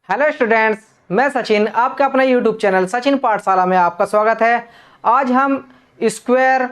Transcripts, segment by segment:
Hello students, मैं सचिन, आपका अपना यूट्यूब चैनल सचिन पाठशाला में आपका स्वागत है। आज हम स्क्वायर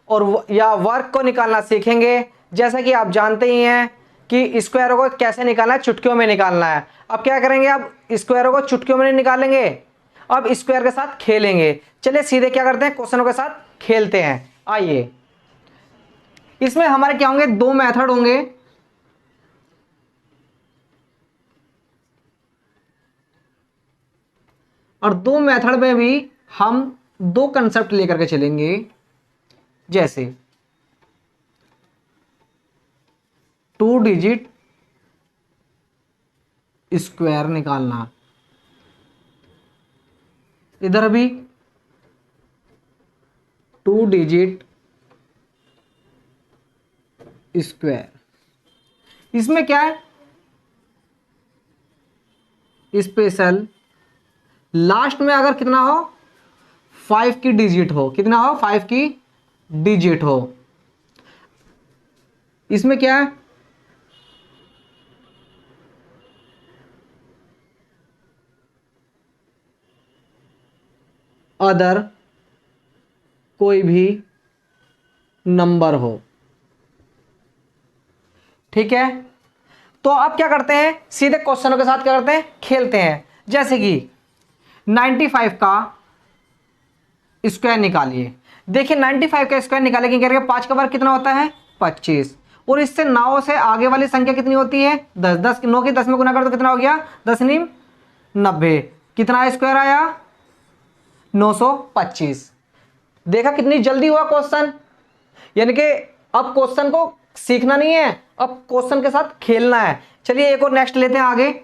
और या वर्ग को निकालना सीखेंगे। जैसा कि आप जानते ही हैं कि स्क्वायरों को कैसे निकालना है, चुटकियों में निकालना है। अब क्या करेंगे, अब स्क्वायरों को चुटकियों में नहीं निकालेंगे, अब स्क्वायर के साथ खेलेंगे। चलिए सीधे क्या करते हैं, क्वेश्चनों के साथ खेलते हैं। आइए, इसमें हमारे क्या होंगे, दो मेथड होंगे। और दो मेथड में भी हम दो कंसेप्ट लेकर के चलेंगे। जैसे 2 डिजिट स्क्वायर निकालना, इधर भी 2 डिजिट स्क्वायर। इसमें क्या है स्पेशल, लास्ट में अगर कितना हो 5 की डिजिट हो, कितना हो 5 की डिजिट हो। इसमें क्या है अदर कोई भी नंबर हो। ठीक है, तो आप क्या करते हैं, सीधे क्वेश्चनों के साथ क्या करते हैं, खेलते हैं। जैसे कि 95 का स्क्वायर निकालिए। देखिए 95 का स्क्वायर निकाले कि करके 5 का वर्ग कितना होता है 25, और इससे 9 से आगे वाली संख्या कितनी होती है 10। 10 9 की 10 में गुना कर दो, कितना हो गया 10 नीम 90। कितना स्क्वायर आया 925। देखा कितनी जल्दी हुआ क्वेश्चन। यानी कि अब क्वेश्चन को सीखना नहीं है, अब क्वेश्चन के साथ खेलना है। चलिए एक और नेक्स्ट लेते हैं आगे।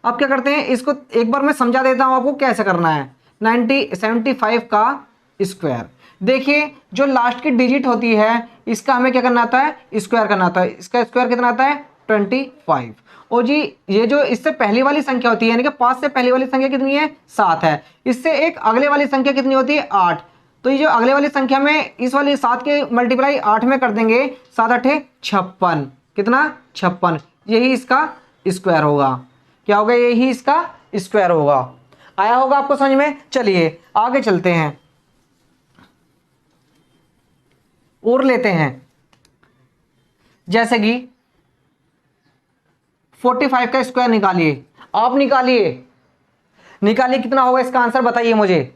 अब क्या करते हैं, इसको एक बार मैं समझा देता हूं आपको कैसे करना है। 75 का स्क्वायर, देखिए जो लास्ट की डिजिट होती है इसका हमें क्या करना आता है, स्क्वायर करना आता है। इसका स्क्वायर कितना आता है 25। और जी ये जो इससे पहली वाली संख्या होती है, यानी कि 5 से पहली वाली संख्या कितनी है 7 है, इससे एक अगले वाली संख्या कितनी होती है 8। तो ये जो अगले वाली संख्या में इस वाली 7 के मल्टीप्लाई 8 में कर देंगे, 7 8 56, कितना 56, यही इसका स्क्वायर होगा। क्या होगा, यही इसका स्क्वायर होगा। आया होगा आपको समझ में। चलिए आगे चलते हैं और लेते हैं। जैसे कि 45 का स्क्वायर निकालिए, आप निकालिए कितना होगा इसका आंसर बताइए मुझे।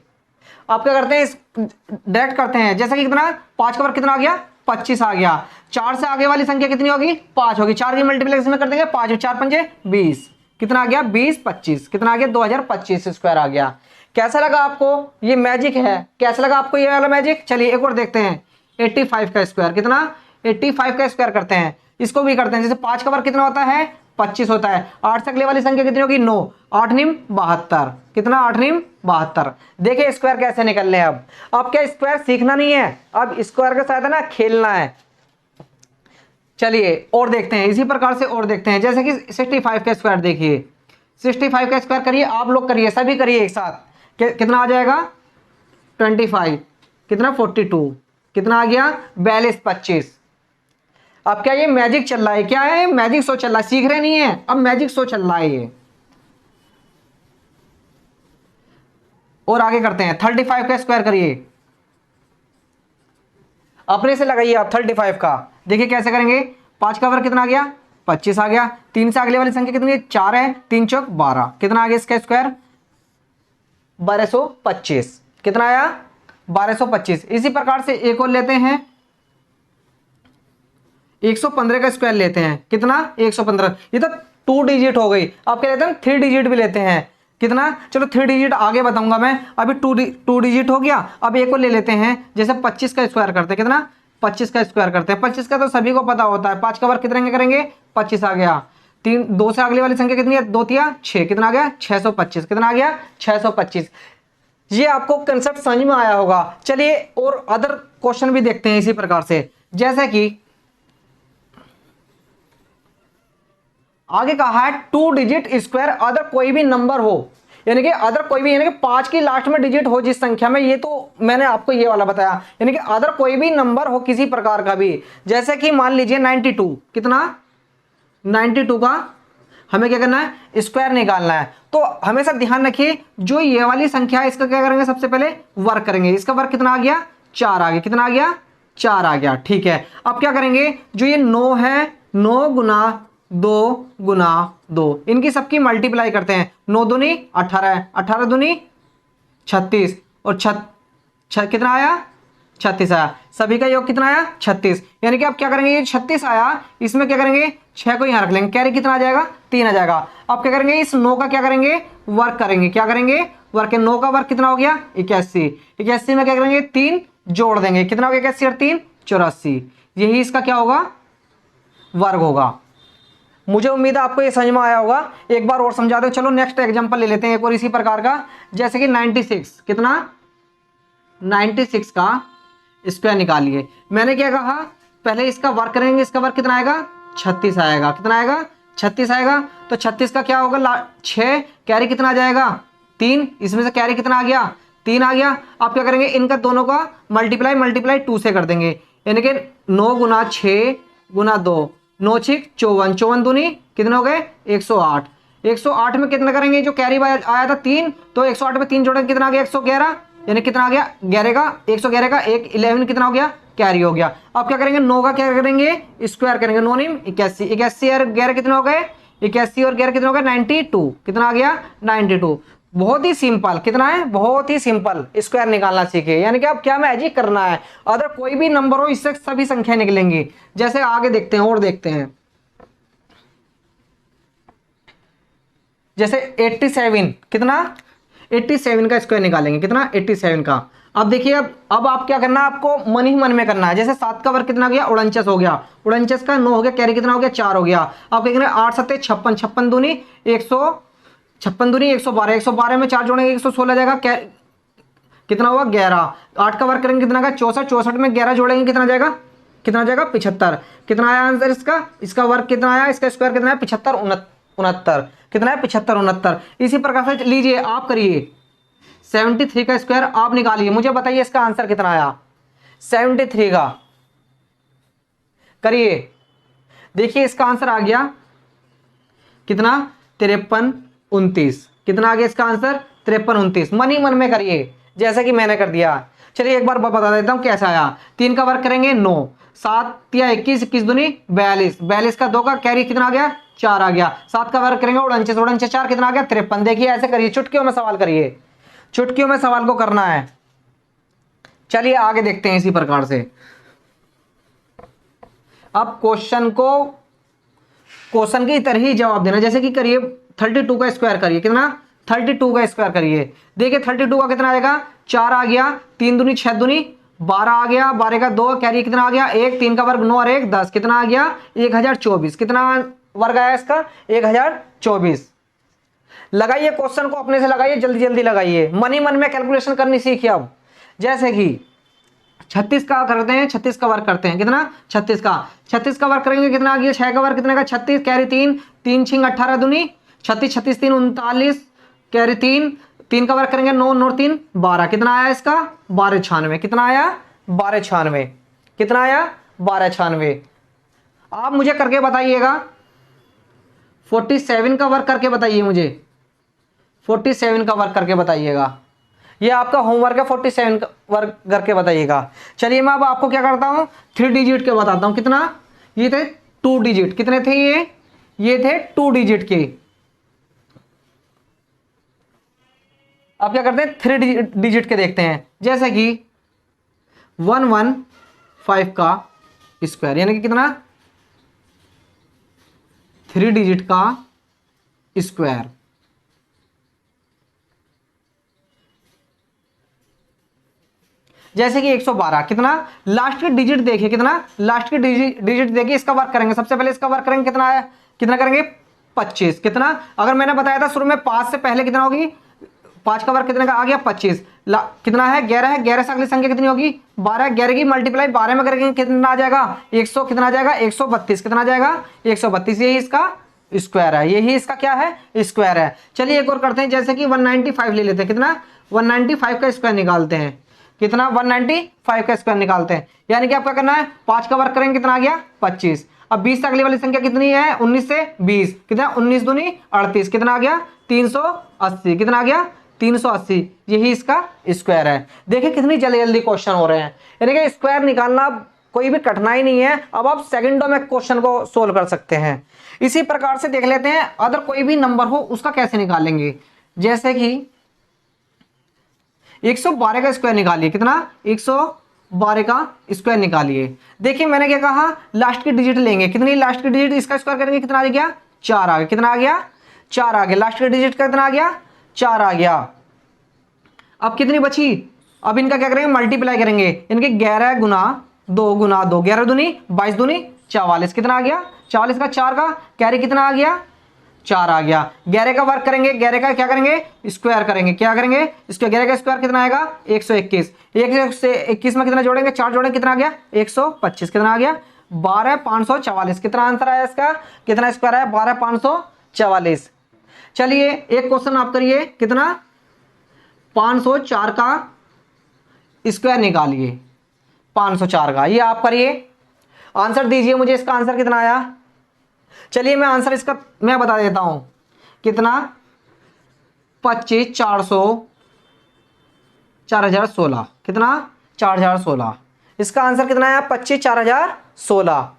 आप क्या करते हैं, इस डायरेक्ट करते हैं। जैसे कि कितना 5 का वर्ग कितना आ गया 25 आ गया। 4 से आगे वाली संख्या कितनी होगी 5 होगी, 4 की मल्टीप्लिकेशन में कर देंगे 5 4 5 20, कितना आ गया 20 25, कितना आ गया 2025 स्क्वायर आ गया। कैसा लगा आपको, ये मैजिक है, कैसा लगा आपको ये वाला मैजिक। चलिए एक और देखते हैं। 85 का स्क्वायर, कितना 85 का स्क्वायर करते हैं। इसको भी करते हैं। जैसे 5 का वर्ग कितना होता है 25 होता है। 8 से अगले वाली संख्या कितनी होगी 9, 8 निम 72, कितना 8 निम 72। देखिए स्क्वायर कैसे निकलने हैं। अब क्या स्क्वायर सीखना नहीं है, अब स्क्वायर के साथ है ना खेलना है। चलिए और देखते हैं, इसी प्रकार से और देखते हैं। जैसे कि 65 का स्क्वायर, देखिए 65 का स्क्वायर करिए, आप लोग करिए, सभी करिए एक साथ। कितना आ जाएगा 25, कितना 42, कितना आ गया 42 25। अब क्या ये मैजिक चल रहा है, क्या है मैजिक शो चल रहा है, सीख रहे नहीं है, अब मैजिक शो चल रहा है ये। और आगे करते हैं। 35 का स्क्वायर करिए, अपने से लगाइए आप 35 का। देखिए कैसे करेंगे, 5 का वर्ग कितना आ गया 25 आ गया। 3 से अगले वाली संख्या कितनी है 4 है, 3 चौक 12, कितना आ गया इसका स्क्वायर 1225, कितना आया 1225। इसी प्रकार से एक और लेते हैं, 115 का स्क्वायर लेते हैं, कितना 115। ये तो 2 डिजिट हो गई। आप क्या लेते हैं 3 डिजिट भी लेते हैं, कितना, चलो 3 डिजिट आगे बताऊंगा मैं, अभी 2 डिजिट हो गया। अब एक और ले लेते हैं। जैसे 25 का स्क्वायर करते हैं, कितना 25 का स्क्वायर करते हैं। 25 का तो सभी को पता होता है, 5 का वर्ग कितने करेंगे 25 आ गया। 2 से अगली वाली संख्या कितनी है 2 तिया 6, कितना आ गया 625, कितना आ गया 625। ये आपको कंसेप्ट समझ में आया होगा। चलिए और अदर क्वेश्चन भी देखते हैं इसी प्रकार से। जैसे कि आगे कहा है 2 डिजिट स्क्वायर अदर कोई भी नंबर हो, यानी कि अदर कोई भी, यानी कि 5 की लास्ट में डिजिट हो जिस संख्या में, ये तो मैंने आपको ये वाला बताया, यानी कि अदर कोई भी नंबर हो किसी प्रकार का भी। जैसे कि मान लीजिए 92, कितना 92 का हमें क्या करना है, स्क्वायर निकालना है। तो हमेशा ध्यान रखिए जो ये वाली संख्या है इसका क्या करेंगे, सबसे पहले वर्ग करेंगे। इसका वर्ग कितना आ गया, 4 आ गया। कितना आ गया, 4 आ गया। ठीक है, अब क्या करेंगे, जो ये 9 है, 9 गुना 2 गुना 2, इनकी सबकी मल्टीप्लाई करते हैं। 9 दूनी 18, 18 दूनी 36 और कितना आया, 36 आया। सभी का योग कितना आया, 36। यानी कि अब क्या करेंगे, ये 36 आया, इसमें क्या करेंगे, 6 को यहां रख लेंगे, कैरी कितना आ जाएगा, 3 आ जाएगा। अब क्या करेंगे, इस 9 का क्या करेंगे, वर्ग करेंगे। क्या करेंगे, वर्ग। 9 का वर्ग कितना हो गया, 81। 81 में क्या करेंगे, 3 जोड़ देंगे। कितना हो गया, 81 और 3 84। यही इसका क्या होगा, वर्ग होगा। मुझे उम्मीद है आपको ये समझ में आया होगा। एक बार और समझा दो। चलो नेक्स्ट एग्जांपल ले लेते हैं एक और इसी प्रकार का। जैसे कि 96, कितना, 96 का स्क्वायर निकालिए। मैंने क्या कहा, पहले इसका वर्ग करेंगे। इसका वर्ग कितना आएगा, 36 आएगा। कितना आएगा, 36 आएगा। तो 36 का क्या होगा, 6 कैरी कितना आ जाएगा, 3। इसमें से कैरी कितना आ गया, 3 आ गया। आप क्या करेंगे, इनका दोनों का मल्टीप्लाई 2 से कर देंगे। यानी कि 9 गुना 6 गुना 2, 9 6 54, 54 दूनी कितने हो गए, 108। 108 में कितना करेंगे, जो कैरी आया था 3, तो 108 में 3 जोड़ेंगे, कितना आ गया, 111। यानी कितना आ गया, 11 का, 111 का 1 11 कितना हो गया, कैरी हो गया। अब क्या करेंगे, 9 का क्या करेंगे, स्क्वायर करेंगे। 9 9 81, 81 और 11 कितने हो गए, 81 और 11 कितने हो गए, 92। कितना आ गया, 92। बहुत ही सिंपल, कितना है, बहुत ही सिंपल, स्क्वायर निकालना सीखे। यानी कि अब क्या मैजिक करना है, अगर कोई भी नंबर हो इससे सभी संख्या निकलेंगी। जैसे आगे देखते हैं और देखते हैं, जैसे 87, कितना, 87 का स्क्वायर निकालेंगे। कितना, 87 का। अब देखिए, अब आप क्या करना है, आपको मन ही मन में करना है। जैसे 7 का वर्ग कितना हो गया, 49 हो गया। 49 का 9 हो गया, कैरी कितना हो गया, 4 हो गया। अब क्या करना है, 8 7 56, 56 दूनी 56 दूनी 112, 112 में 4 जोड़ेंगे 116 जाएगा। कितना हुआ, 11। 8 का वर्ग करेंगे कितना का, 64, 64 में 11 जोड़ेंगे कितना जाएगा, कितना जाएगा, 75। कितना आया आंसर इसका वर्ग कितना आया, इसका स्क्वायर कितना है, 75 69। कितना है, 75 69। इसी प्रकार से लीजिए, आप करिए 73 का स्क्वायर आप निकालिए, मुझे बताइए इसका आंसर कितना आया 73 का। करिए, देखिए इसका आंसर आ गया कितना, 53 29। कितना आ गया इसका आंसर, 53 29। मन ही मन में करिए जैसा कि मैंने कर दिया। चलिए एक बार बता देता हूं कैसा आया। 3 का वर्ग करेंगे 9, 7 या 21, 21 दूनी 42, 42 का 2 का कैरी कितना आ गया, 4 आ गया। 7 का वर्ग करेंगे 49, 49 4 कितना आ गया, 53। देखिए ऐसे करिए, चुटकियों में सवाल करिए, चुटकियों में सवाल को करना है। चलिए आगे देखते हैं इसी प्रकार से। अब क्वेश्चन की तरह ही जवाब देना। जैसे कि करिए 32 का स्क्वायर करिए। कितना, 32 का स्क्वायर करिए। देखिए 32 का कितना आएगा, 4 आ गया। 3 दूनी 6 दूनी 12 आ गया। 12 का 2 कैरी कितना आ गया, 1। 3 का वर्ग 9 और 1 10। कितना आ गया, 1024। कितना वर्ग आया इसका, 1024। लगाइए क्वेश्चन को अपने से लगाइए, जल्दी जल्दी लगाइए, मन ही मन में कैलकुलेशन करनी सीखिए। अब जैसे कि 36 का करते हैं, 36 का वर्ग करते हैं। कितना, 36 का वर्ग करेंगे कितना आ गया, 6 का वर्ग कितने का, 36 कैरी 3, 3 6 18 दूनी 36, 36 3 39 कैरी 3, 3 का वर्ग करेंगे 9 9 3 12। कितना आया इसका, 1296। कितना आया, 1296। कितना आया, 1296। आप मुझे करके बताइएगा 47 का वर्ग करके बताइए मुझे, 47 का वर्ग करके बताइएगा। ये आपका होमवर्क है, 47 का वर्ग करके बताइएगा। चलिए मैं अब आपको क्या करता हूं, 3 डिजिट के बताता हूं। कितना, ये थे 2 डिजिट। कितने थे ये थे 2 डिजिट के। अब क्या करते हैं, 3 डिजिट के देखते हैं। जैसे कि 115 का स्क्वायर, यानी कि कितना, 3 डिजिट का स्क्वायर। जैसे कि 112। कितना, लास्ट की डिजिट देखिए, कितना लास्ट की डिजिट देखिए, इसका वर्क करेंगे। सबसे पहले इसका वर्क करेंगे, कितना है, कितना करेंगे, 25। कितना, अगर मैंने बताया था शुरू में 5 से पहले कितना होगी, 5 का वर्क कितने का आ गया, 25। कितना है, 11 है। 11 से अगली संख्या कितनी होगी, 12। 11 की मल्टीप्लाई 12 में करेंगे कितना आ जाएगा, 100। कितना आ जाएगा, 132। कितना आ जाएगा, 132। यही इसका स्क्वायर है, यही इसका क्या है, स्क्वायर है। चलिए एक और करते हैं। जैसे कि 195 ले लेते हैं। कितना, 195 का स्क्वायर निकालते हैं। कितना, 195 का स्क्वायर निकालते हैं। यानी कि आपका करना है, 5 का वर्ग करेंगे कितना आ गया, 25। अब 20 से अगली वाली संख्या कितनी है? 19 से 20 कितना? 19 दूनी 38 कितना आ गया? 380 कितना आ गया? 380। यही इसका स्क्वायर है। देखिए कितनी जल्दी जल्दी क्वेश्चन हो रहे हैं, यानी कि स्क्वायर निकालना कोई भी कठिनाई नहीं है। अब आप सेकंडों में क्वेश्चन को सोल्व कर सकते हैं। इसी प्रकार से देख लेते हैं अदर कोई भी नंबर हो उसका कैसे निकालेंगे। जैसे कि 112 का स्क्वायर निकालिए। कितना? 112 का स्क्वायर निकालिए। देखिए मैंने क्या कहा, लास्ट की डिजिट लेंगे। कितनी लास्ट की डिजिट? इसका स्क्वायर करेंगे कितना आ गया? 4 आ गया। कितना आ गया? 4 आ गया। लास्ट की डिजिट का कितना आ गया? 4 आ गया। अब कितनी बची? अब इनका क्या करेंगे? मल्टीप्लाई करेंगे। इनके 11 गुना 2 गुना 2, 11 दूनी 22 दूनी 44 कितना आ गया? 44 का 4 का कैरी कितना आ गया? 4 आ गया। 11 का वर्क करेंगे, 11 का क्या करेंगे? स्क्वायर करेंगे। क्या करेंगे? इसके 11 का स्क्वायर कितना आएगा? 121। 121 में कितना जोड़ेंगे? 4 जोड़ेंगे कितना आ गया? 125 कितना आ गया? 12544 कितना आंसर आया इसका? कितना स्क्वायर आया? 12544। चलिए एक क्वेश्चन आप करिए। कितना? 504 का स्क्वायर निकालिए। 504 का ये आप करिए, आंसर दीजिए मुझे। इसका आंसर कितना आया? चलिए मैं आंसर इसका मैं बता देता हूं। कितना? 25 400 4016 कितना? 4016। इसका आंसर कितना आया? 25 4016।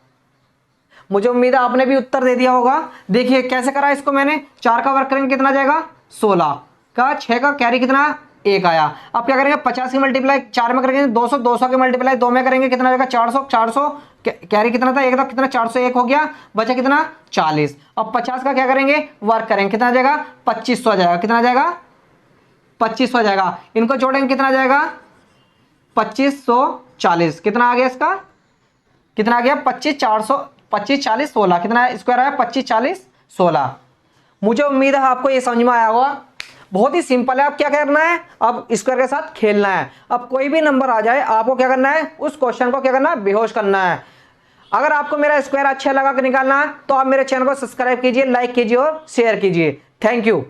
मुझे उम्मीद है आपने भी उत्तर दे दिया होगा। देखिए कैसे करा इसको मैंने। 4 का वर्क करेंगे कितना जाएगा? 16 का 6 का कैरी कितना? 1 आया। अब क्या करेंगे? 50 की मल्टीप्लाई 4 में करेंगे 200, 200 की मल्टीप्लाई 2 में करेंगे कितना जाएगा? 400, 400 कैरी कितना था? 1 था। कितना? 401 हो गया। बचा कितना? 40। अब 50 का क्या करेंगे? वर्क करेंगे कितना जाएगा? 2500 जाएगा। कितना जाएगा? 2500 जाएगा। इनको जोड़ेंगे कितना जाएगा? 2540 कितना आ गया इसका? कितना आ गया? 25 40 16 कितना स्क्वायर आया? 25 40 16। मुझे उम्मीद है आपको ये समझ में आया होगा। बहुत ही सिंपल है। अब क्या करना है? अब स्क्वायर के साथ खेलना है। अब कोई भी नंबर आ जाए आपको क्या करना है? उस क्वेश्चन को क्या करना है? बेहोश करना है। अगर आपको मेरा स्क्वायर अच्छा लगा निकालना तो आप मेरे चैनल को सब्सक्राइब कीजिए, लाइक कीजिए और शेयर कीजिए। Thank you.